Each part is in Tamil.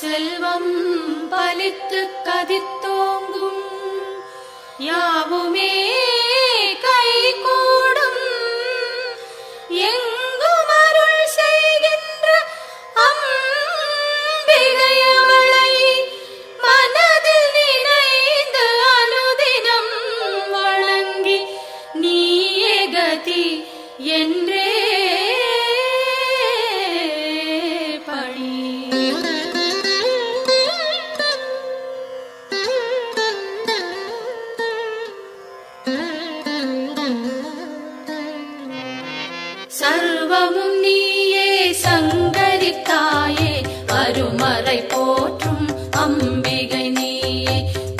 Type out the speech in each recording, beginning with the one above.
செல்வம் பலித்து கதித்தோங்கும் யாவுமே கைகூடும் எங்கும் அருள் செய்கின்ற அம்பிகையவளை மனதில் நினைந்து அனுதினம் வணங்கி நீயே கதி என்றே சர்வமும் நீயே சங்கரித்தாயே அருமறை போற்றும் அம்பிகை நீயே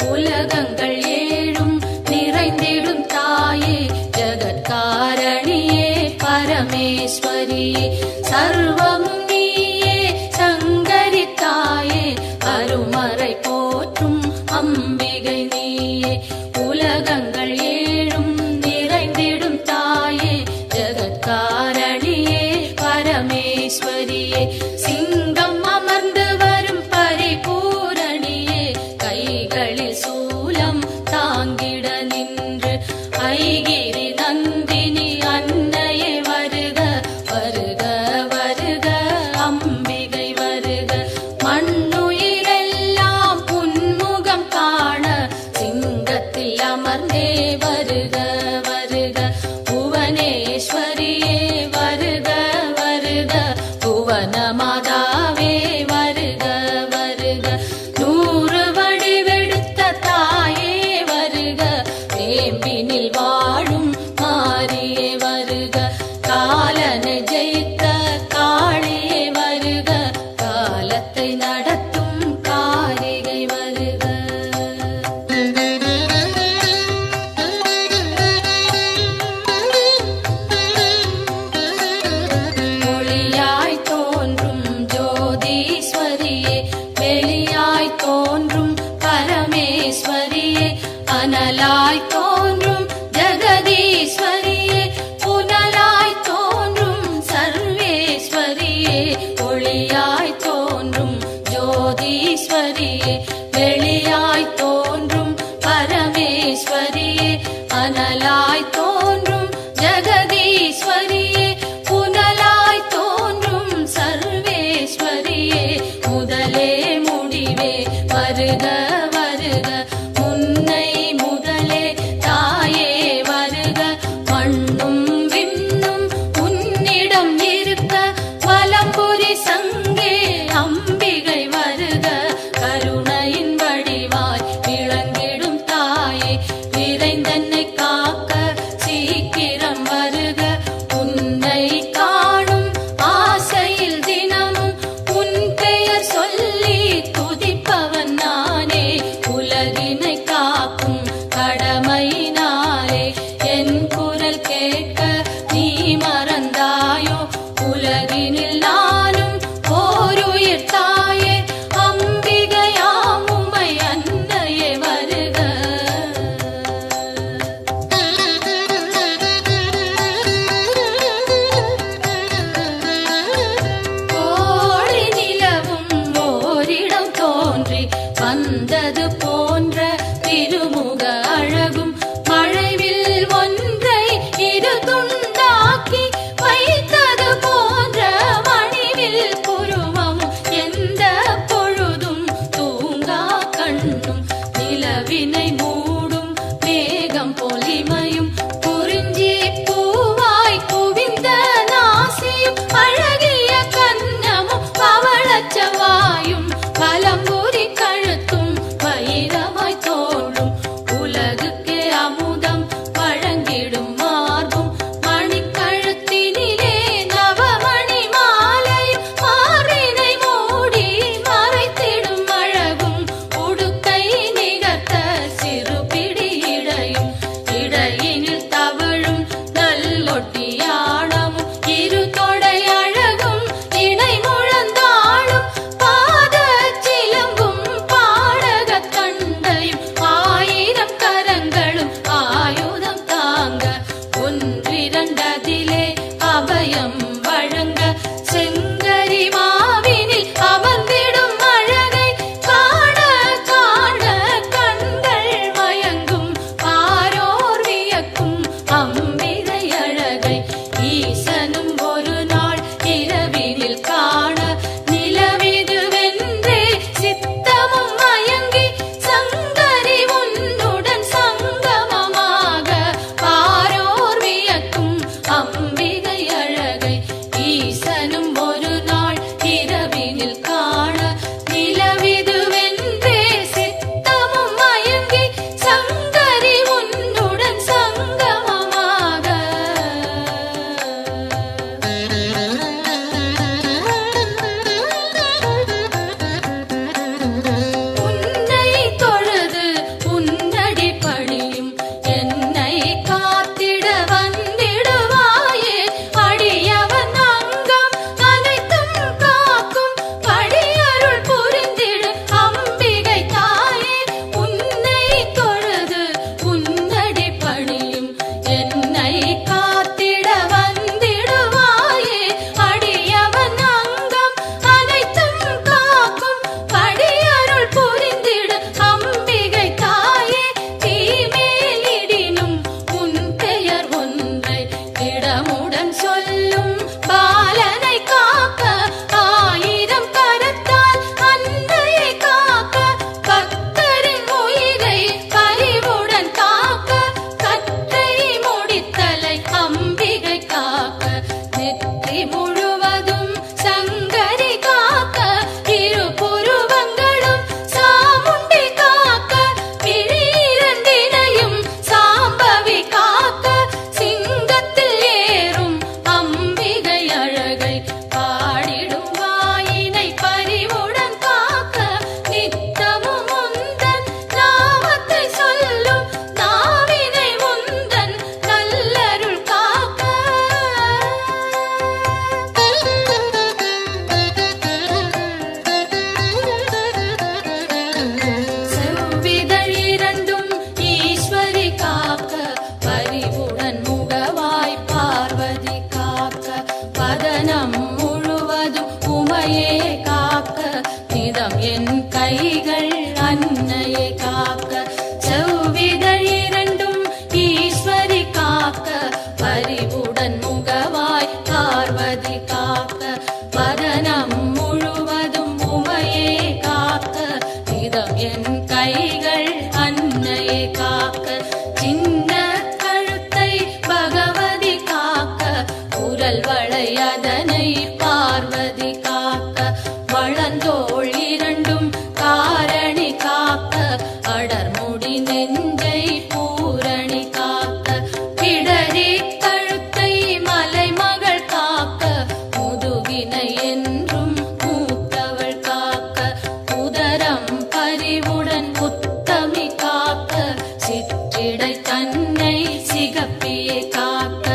உலகங்கள் ஏழும் நிறைந்திடும் தாயே ஜகத்காரணியே பரமேஸ்வரியே சர்வமும் நீயே சங்கரித்தாயே அருமறை போற்றும் அம்பிகை நீயே உலகங்கள் ஏழும் நிறைந்திடும் தாயே ஜகத்காரணியே பரமேஸ்வரியே சிங்கம் அமர்ந்து வரும் பரிபூரணியே கைகளில் சூலம் தாங்கிட நின்று ஐகிரி நந்தினி அன்னையே வருக வருக வருக பரி முழுவதும் சங்கரி காக்க, இரு புருவங்களும் சாமுண்டி காக்க, விழிரண்டினையும் சாம்பவி காக்க, சிங்கத்தில் ஏறும் அம்பிகை அழகை பாடிடும் வாயினை பரிவுடன் காக்க, நித்தமும் முந்தன் நாமத்தை சொல்லும் நாவினை முந்தன் நல்லருள் காக்க. செவ்விதழ் இரண்டும் ஈஸ்வரி காக்க, பரிவுடன் முகவாய் பார்வதி காக்க, பதனம் முழுவதும் உமையே காக்க, நிதம் என் கைகள் அன்னையை காக்க. செவ்விதழ் இரண்டும் ஈஸ்வரி காக்க, பரிவுடன் முகவாய் பார்வதி காக்க, பதனம் முழுவதும் உமையே காக்க, நிதம் என் கைகள் அன்னையை காக்க. சின்ன கழுத்தை பகவதி காக்க, குரல் வளை அதனை பார்வதி காக்க, வளந்தோள் இரண்டும் காரணி காக்க, அடர்முடி நெஞ்சை பூரணி காக்க, பிடரி கழுத்தை மலைமகள் காக்க, முதுகினை என்றும் மூத்தவள் காக்க, உதரம் பரிவுடன் உத்தமி காக்க, சிற்றிடை தன்னை சிகப்பியை காக்க,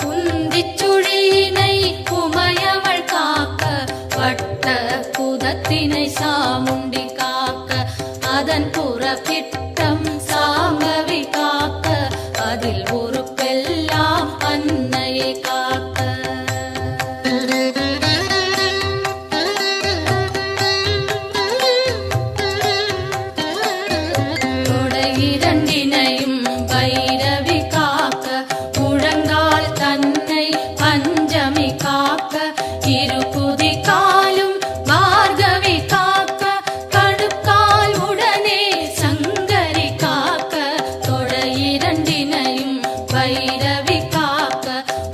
குந்திச் சுழியினை உமையவள் காக்க, வட்ட குதத்தினை சாமுண்டி காக்க, அதன் புறப்பிட்டம் சாம்பவி காக்க, அதில் உறுப்பெல்லாம் அன்னையை காக்க. தொடை இரண்டினையும் பைரவி காக்க, முழங்கால் தன்னை பஞ்சமி காக்க, இரு குதி காலும் பார்கவி காக்க, கணுக்கால் உடனே சங்கரி காக்க, தொடை இரண்டினையும் பைரவி காக்க,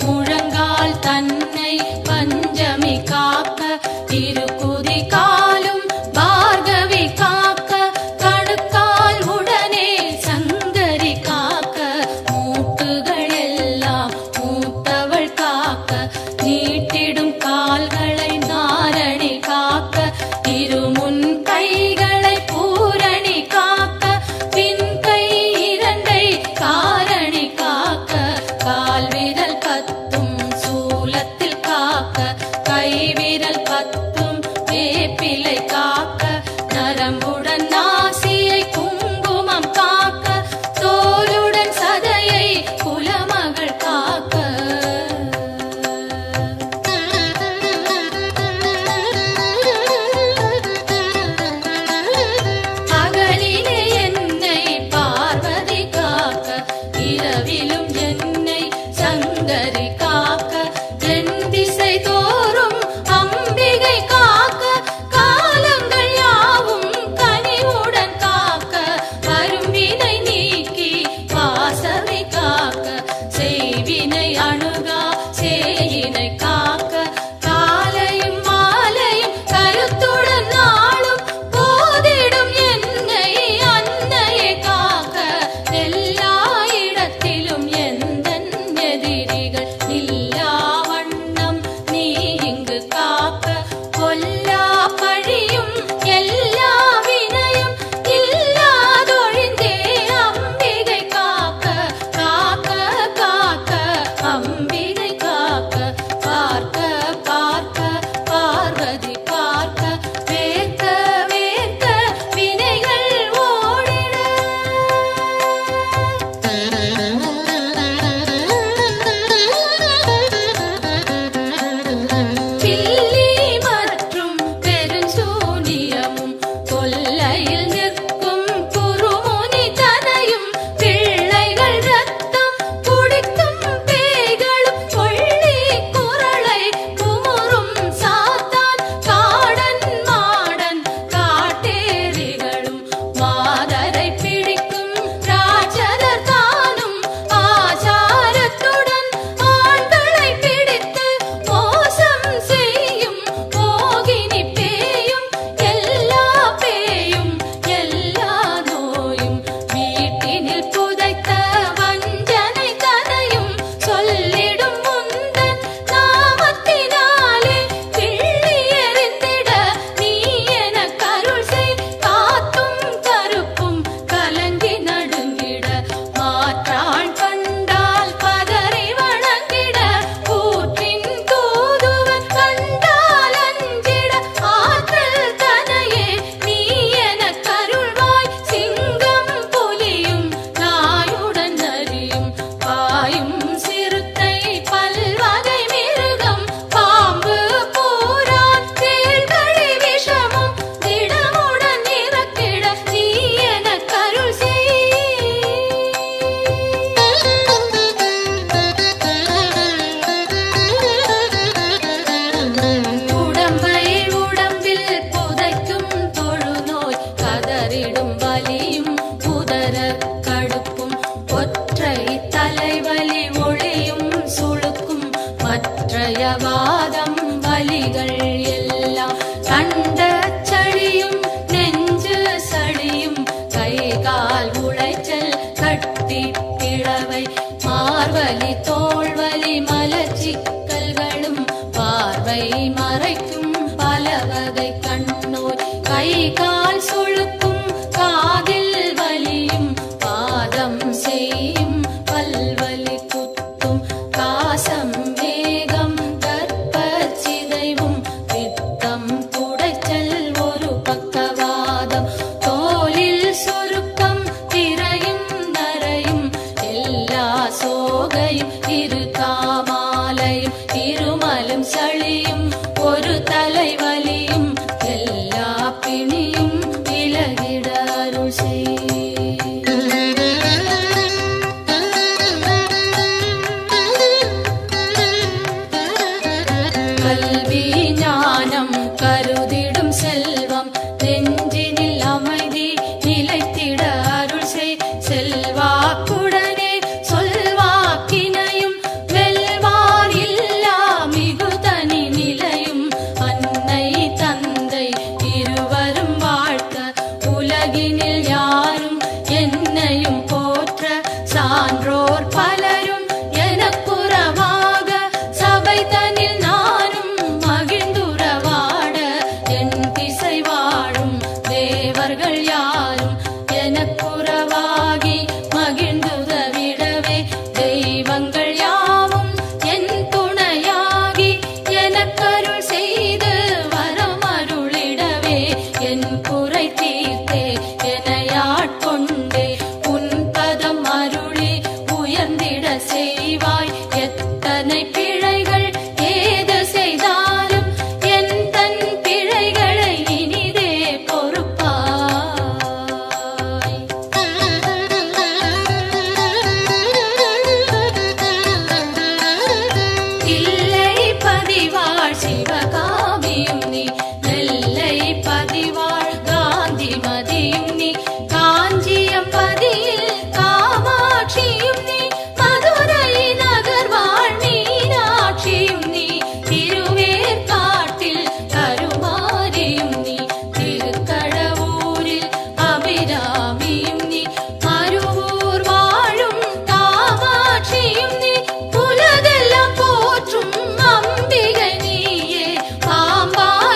முழங்கால் தன்னை பஞ்சமி காக்க, இரு குதி காலும் பார்கவி காக்க, கணுக்கால் உடனே சங்கரி காக்க, மூட்டுகள் எல்லாம் மூத்தவள் காக்க, நீட்டிடும் கால்களை நாரணி காக்க, இருமுன் கைகளை பூரணி காக்க, பின் கை இரண்டை காரணி காக்க, கால் விரல் பத்தும் சூலத்தில் காக்க, கை விரல் பத்தும் வேப்பிலை காக்க, நரம்புடன் நாசியை குங்குமம் காக்க, தோலுடன் சதையை குலமகள் காக்க. ത്രയവാദം വലികൾ എല്ലാം കണ്ട ചളിയും നെഞ്ച് സളിയും കൈകാൽ ഉളച്ചൽ കട്ടിപ്പിളവൈ മാർവലി തോൾവലി മലച്ചിക്കൽകളും பார்வை மறைக்கும் பலவகை கண்ணோய் கைகால் சுழுக்கும் காதில் வலியும் பாதம் செய்யும் பல்வலி குத்தும் காசம் வேகம் கற்பச்சிதைவும் பித்தம் குடைச்சல் ஒரு பக்கவாதம் தோலில் சுருக்கம் திரையும் நரையும் எல்லா சோகையும் இரு காமாலையும் இருமலும் சளியும் ஒரு தலைவலியும் எல்லா பிணியும் விலகிட அருள் செய். கல்வி ஞானம் கருதிடும் செல்வம் நெஞ்சினில் அமைதி நிலைத்திட அருள் செய். செல்வாக்குடனே சொல்வாக்கினையும் வெல்வார் இல்லா மிகுதனி நிலையும் அன்னை தந்தை இருவரும் வாழ்த்த உலகினில் யாரும் என்னையும் போற்ற சான்றோர் பலரும் எனக்குறவாக சபை தனில் நானும் மகிழ்ந்துறவாட என் திசை வாழும் தேவர்கள் யாரும் எனக்குறவாகி மகிழ்ந்துதவிடவே தெய்வங்கள் யாவும் என் துணையாகி எனக்கருள் செய்து வரமருளிடவே என் குறை தீர்த்தே எனையாட்கொண்டே உன் பதம் அருளி உயர்ந்திட செய்வாய். எத்தனை பிழைகள் ஏது செய்தாலும் என் தன் பிழைகளை இனிதே பொறுப்பாய். இல்லை பதிவாழ் சிவகாமியும் நீ நெல்லை பதிவாழ் காந்தி மதியும் நீ காஞ்சியம் பதியில் காமாட்சியும் நீ மதுரை நகர்வாழ் மீனாட்சியும் நீ திருவேற்காட்டில் கருமாரியும் நீ திருக்கடவூரில் அபிராமியும் நீ மருவூர் வாழும் காமாட்சியும் நீ உலகெல்லாம் போற்றும் அம்பிகை நீயே பாம்பாய்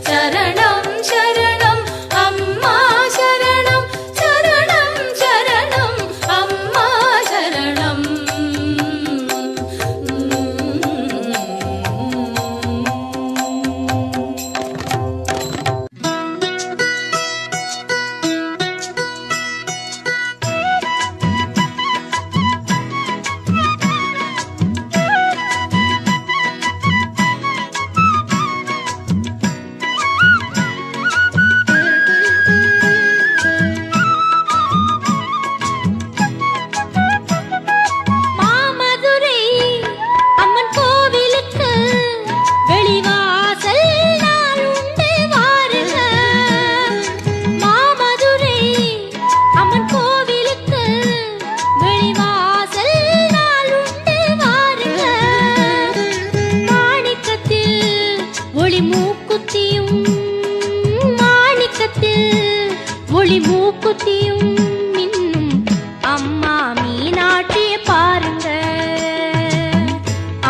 சரணம் சரணம் சரணம் அம்மா சரணம் சரணம் சரணம் அம்மா சரணம். மாமதுரை அம்மன் கோவிலுக்கு வெளிவாசல் நாள் உண்டு வாருங்க. மாமதுரை அம்மன் கோவிலுக்கு வெளிவாசல் நாள் உண்டு வாருங்க. மாணிக்கத்தில் ஒளி மூக்குத்தியும் மாணிக்கத்தில் ஒளி மூக்குத்தியும் மின்னும் அம்மா மீனாட்சிய பாருங்க.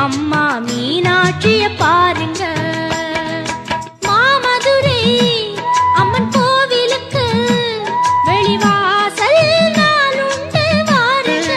அம்மா மீனாட்சிய பாருங்க. மாமதுரை அம்மன் கோவிலுக்கு வெளிவாசல் நாள் உண்டு வாருங்க.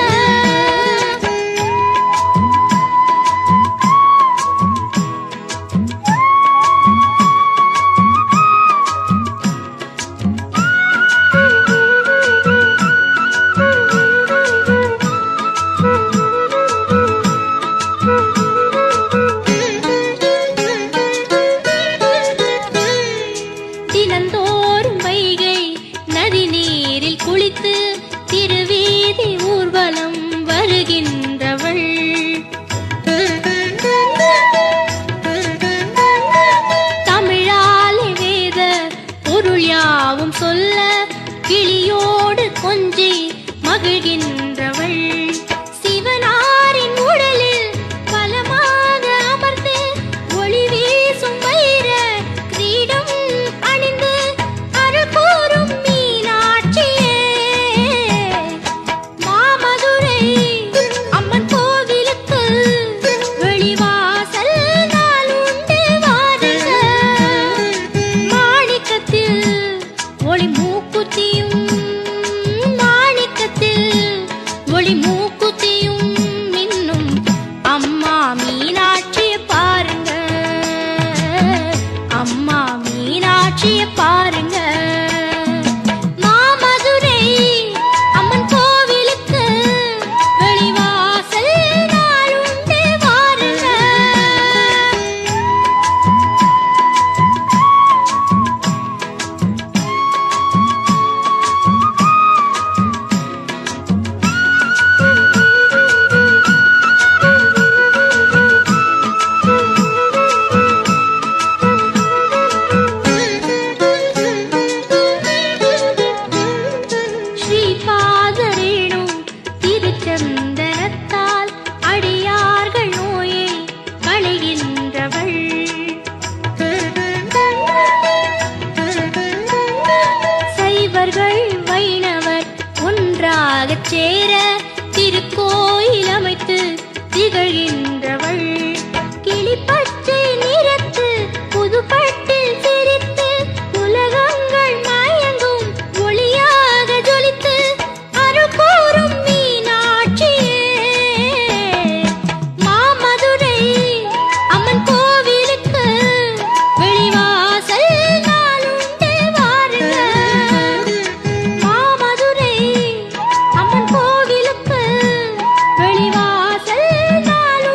தினந்தோறும் வைகை நதி நீரில் குளித்து திருவீதி ஊர்வலம் வருகின்றவள். தமிழாலே வேத பொருள் யாவும் சொல்ல கிளியோடு கொஞ்சி மகிழ்கின்றவள். சிவனாரின் உடலில் பலமாக அமர்ந்து ஒளி வீசும் வைர கிரீடம் அணிந்து அருள் கூறும் மீனாட்சியே. மாமதுரை அம்மன் கோவிலுக்கு வெளிவாசல் நாள் உண்டு வாருங்க. மாணிக்கத்தில் ஒளி மூக்குத்தியும் மாணிக்கத்தில் ஒளி மூக்குத்தியும் மின்னும் அம்மா மீனாட்சிய பாருங்க. அம்மா மீனாட்சிய பாருங்க. மாமதுரை அம்மன் கோவிலுக்கு வெளிவாசல் நாள் உண்டு வாருங்க. ஸ்ரீபாதரேணு திருச்சந்தனத்தால் அடியார்கள் நோயை களைகின்றவள். சைவர்கள் வைணவர் ஒன்றாகச் சேர திருக்கோயில் அமைத்து திகழ்கின்றவள். கிளிப்பச்சை நிறத்து புதுப்பட்டில் சிரித்து உலகங்கள் மயங்கும் ஒளியாக ஜொலித்து அருள் கூறும் மீனாட்சியே. மாமதுரை அம்மன் கோவிலுக்கு வெளிவாசல் நாள் உண்டு வாருங்க. மாமதுரை அம்மன் கோவிலுக்கு வெளிவாசல் நாள்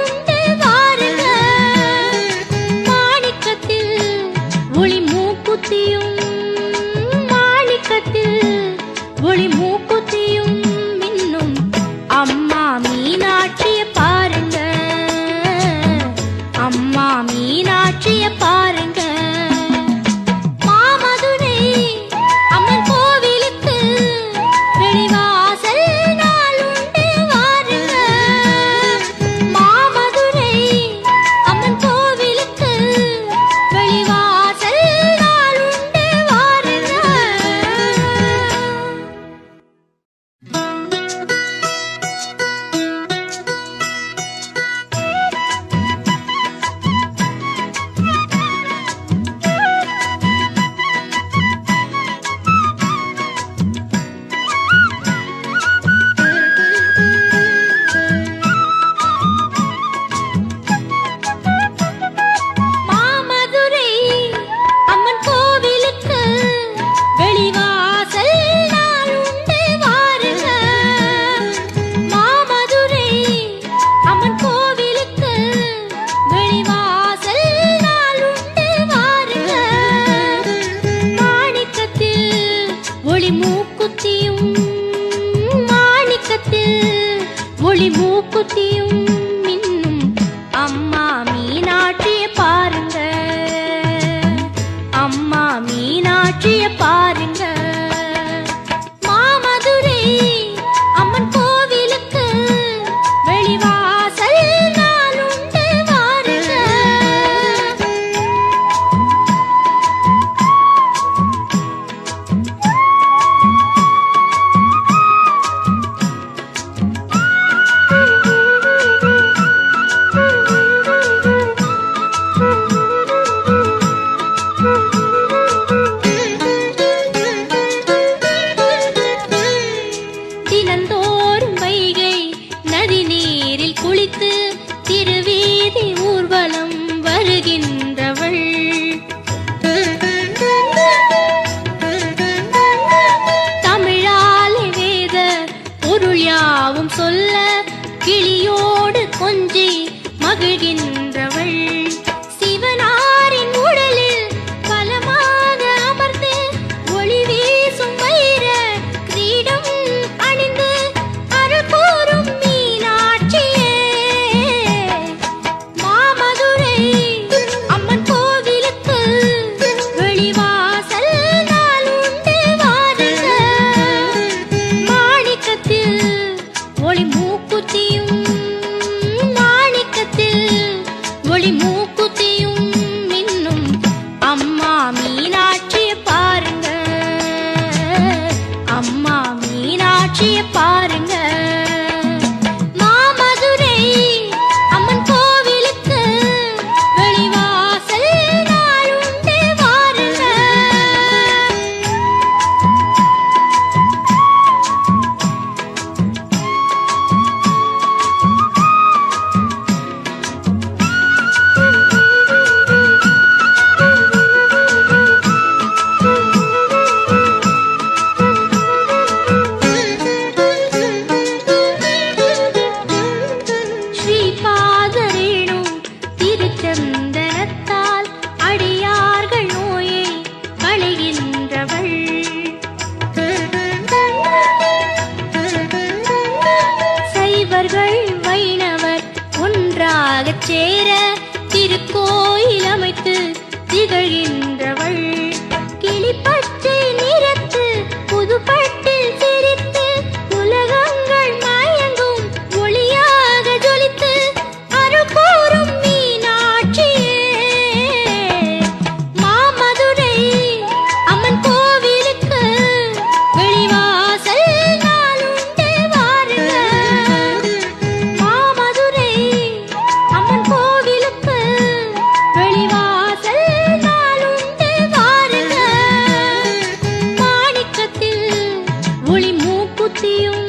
மீனாட்சிய பாருங்க. மாமதுரை அம்மன் கோவிலுக்கு வெளிவாசல் நாளுண்டு வாருங்க. தினந்தோறும் வைகை நதி நீரில் குளித்து திருவீதி ஊர்வலம் வருகின்றவள். தமிழாலே வேத பொருள் யாவும் சொல்ல கிளியோடு கொஞ்சி மகிழ்கின்றவள். சிவனாரின் உடலில் பலமாக அமர்ந்து ஒளி வீசும் வைர கிரீடம் அணிந்து அருள் கூறும் மீனாட்சியே. மாமதுரை அம்மன் கோவிலுக்கு வெளிவாசல் நாளுண்டு வாருங்க. மாணிக்கத்தில் ஒளி மூக்குத்தியும் மாணிக்கத்தில் ஒளி மூக்குத்தியும் இன்னும் அம்மா மீனாட்சிய பாருங்க. அம்மா மீனாட்சிய பாருங்க. மாமதுரை அம்மன் கோவிலுக்கு வெளிவாசல் நாளுண்டு வாருங்க. ஸ்ரீபாதரேணு திருச்சந்தனத்தால் அடியார்கள் நோயை களைகின்றவள். சைவர்கள் வைணவர் ஒன்றாகச் சேர திருக்கோயில் அமைத்து திகழ்கின்றவள். கிளிப்பச்சை நிறத்து புதுப்பட்டில் சிரித்து உலகங்கள் மயங்கும் ஒளியாக ஜொலித்து அருள் கூறும் மீனாட்சியே. மாமதுரை அம்மன் கோவிலுக்கு வெளிவாசல் நாளுண்டு வாருங்க. மாமதுரை அம்மன் கோவிலுக்கு வெளிவாசல் நாளுண்டு வாருங்க. மாணிக்கத்தில் ஒளி மூக்குத்தியும்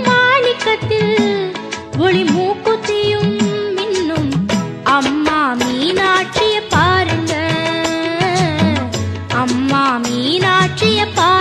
மாணிக்கத்தில் ஒளி மூக்குத்தியும் இன்னும் அம்மா மீனாட்சிய பாருங்க. அம்மா மீனாட்சிய பாருங்க.